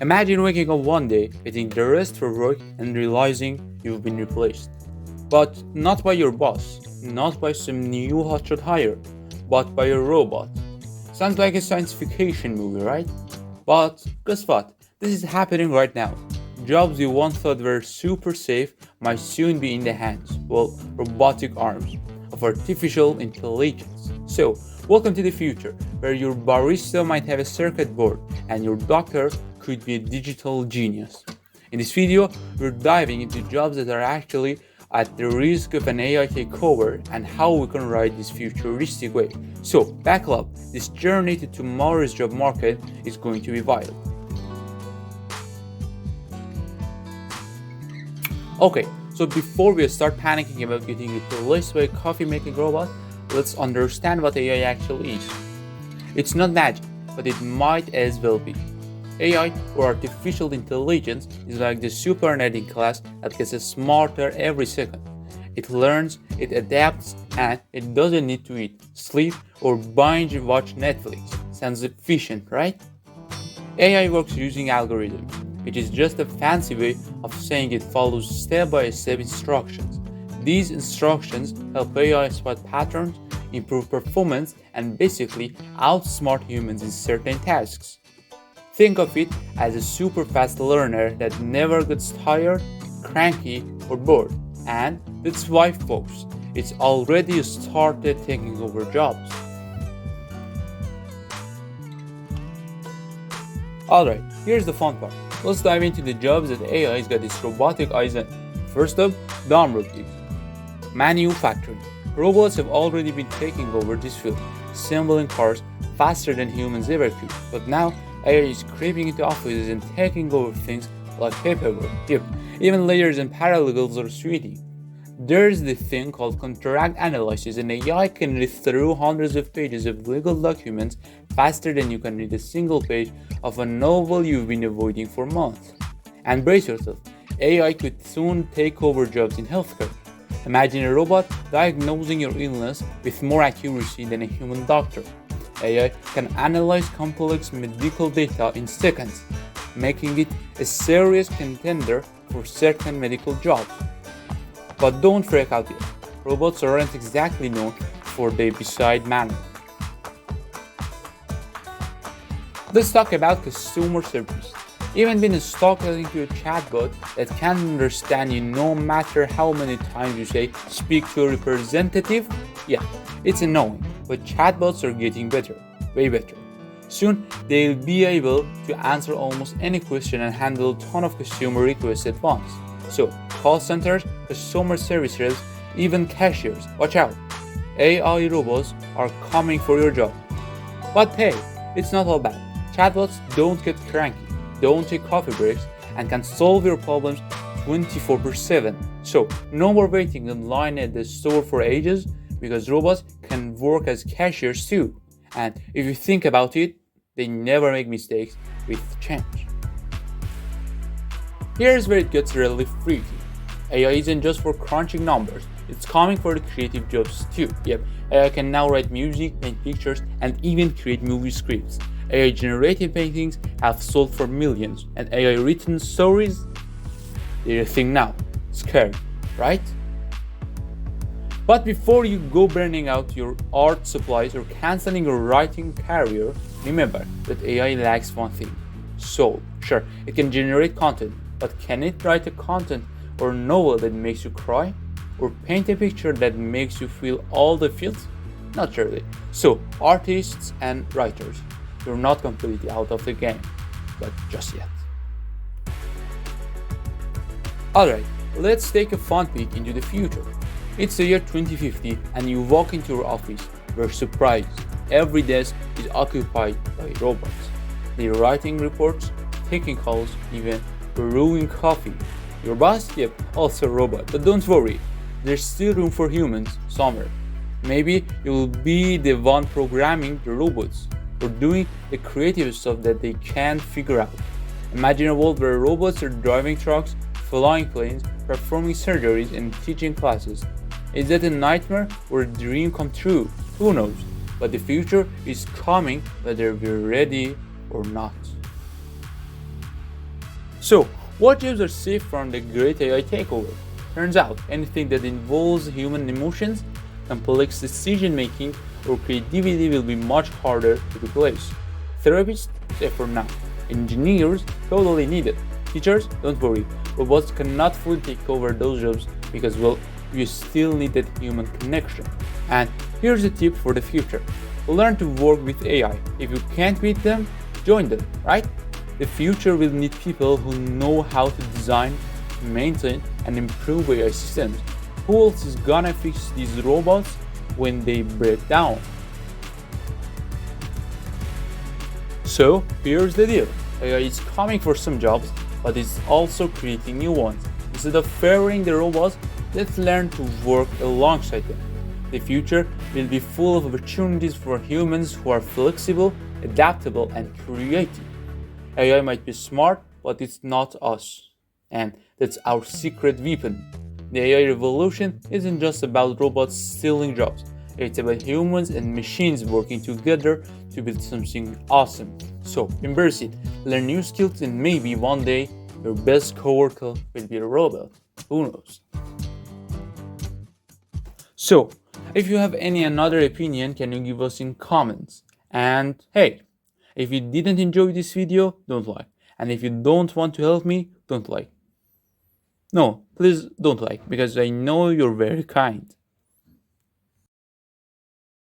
Imagine waking up one day, getting dressed for work, and realizing you've been replaced. But not by your boss, not by some new hotshot hire, but by a robot. Sounds like a science fiction movie, right? But guess what? This is happening right now. Jobs you once thought were super safe might soon be in the hands, well, robotic arms of artificial intelligence. So, welcome to the future, where your barista might have a circuit board and your doctor could be a digital genius. In this video, we're diving into jobs that are actually at the risk of an AI takeover and how we can ride this futuristic wave. So, buckle up, this journey to tomorrow's job market is going to be vital. Okay, so before we start panicking about getting replaced by a coffee making robot, let's understand what AI actually is. It's not magic, but it might as well be. AI, or artificial intelligence, is like the super nerd in class that gets smarter every second. It learns, it adapts, and it doesn't need to eat, sleep, or binge watch Netflix. Sounds efficient, right? AI works using algorithms, which is just a fancy way of saying it follows step-by-step instructions. These instructions help AI spot patterns, improve performance, and basically outsmart humans in certain tasks. Think of it as a super fast learner that never gets tired, cranky, or bored. And that's why, folks, it's already started taking over jobs. Alright, here's the fun part. Let's dive into the jobs that AI's got its robotic eyes on. First up, dumb robotics. Manufacturing. Robots have already been taking over this field, assembling cars faster than humans ever could. But now, AI is creeping into offices and taking over things like paperwork. Yep, even layers and paralegals are sweetie. There's the thing called contract analysis, and AI can read through hundreds of pages of legal documents faster than you can read a single page of a novel you've been avoiding for months. And brace yourself, AI could soon take over jobs in healthcare. Imagine a robot diagnosing your illness with more accuracy than a human doctor. AI can analyze complex medical data in seconds, making it a serious contender for certain medical jobs. But don't freak out yet. Robots aren't exactly known for their bedside manner. Let's talk about customer service. Even been stuck listening to a chatbot that can understand you no matter how many times you say speak to a representative? Yeah, it's annoying, but chatbots are getting better, way better. Soon, they'll be able to answer almost any question and handle a ton of consumer requests at once. So, call centers, customer service reps, even cashiers, watch out. AI robots are coming for your job. But hey, it's not all bad. Chatbots don't get cranky, don't take coffee breaks, and can solve your problems 24/7. So, no more waiting in line at the store for ages, because robots can work as cashiers too. And if you think about it, they never make mistakes with change. Here's where it gets really freaky. AI isn't just for crunching numbers, it's coming for the creative jobs too. Yep, AI can now write music, paint pictures, and even create movie scripts. AI generated paintings have sold for millions, and AI written stories, they're a thing now. Scary, right? But before you go burning out your art supplies or canceling your writing career, remember that AI lacks one thing: soul. Sure, it can generate content, but can it write a content or novel that makes you cry? Or paint a picture that makes you feel all the feels? Not really. So, artists and writers, you're not completely out of the game, but just yet. Alright, let's take a fun peek into the future. It's the year 2050 and you walk into your office, you're surprised. Every desk is occupied by robots. They're writing reports, taking calls, even brewing coffee. Your boss? Yep, also a robot, but don't worry, there's still room for humans somewhere. Maybe you'll be the one programming the robots, or doing the creative stuff that they can't figure out. Imagine a world where robots are driving trucks, flying planes, performing surgeries, and teaching classes. Is that a nightmare or a dream come true? Who knows? But the future is coming whether we're ready or not. So, what jobs are safe from the great AI takeover? Turns out, anything that involves human emotions, complex decision making, or creativity will be much harder to replace. Therapists, safe for now. Engineers, totally needed. Teachers, don't worry, robots cannot fully take over those jobs because, well, you still need that human connection. And here's a tip for the future: learn to work with AI. If you can't beat them, join them, right? The future will need people who know how to design, maintain, and improve AI systems. Who else is gonna fix these robots when they break down? So, here's the deal: AI is coming for some jobs, but it's also creating new ones. Instead of favoring the robots, let's learn to work alongside them. The future will be full of opportunities for humans who are flexible, adaptable, and creative. AI might be smart, but it's not us. And that's our secret weapon. The AI revolution isn't just about robots stealing jobs, it's about humans and machines working together to build something awesome. So embrace it, learn new skills, and maybe one day your best coworker will be a robot. Who knows? So, if you have any another opinion, can you give us in comments? And hey, if you didn't enjoy this video, don't like. And if you don't want to help me, don't like. No, please don't like because I know you're very kind.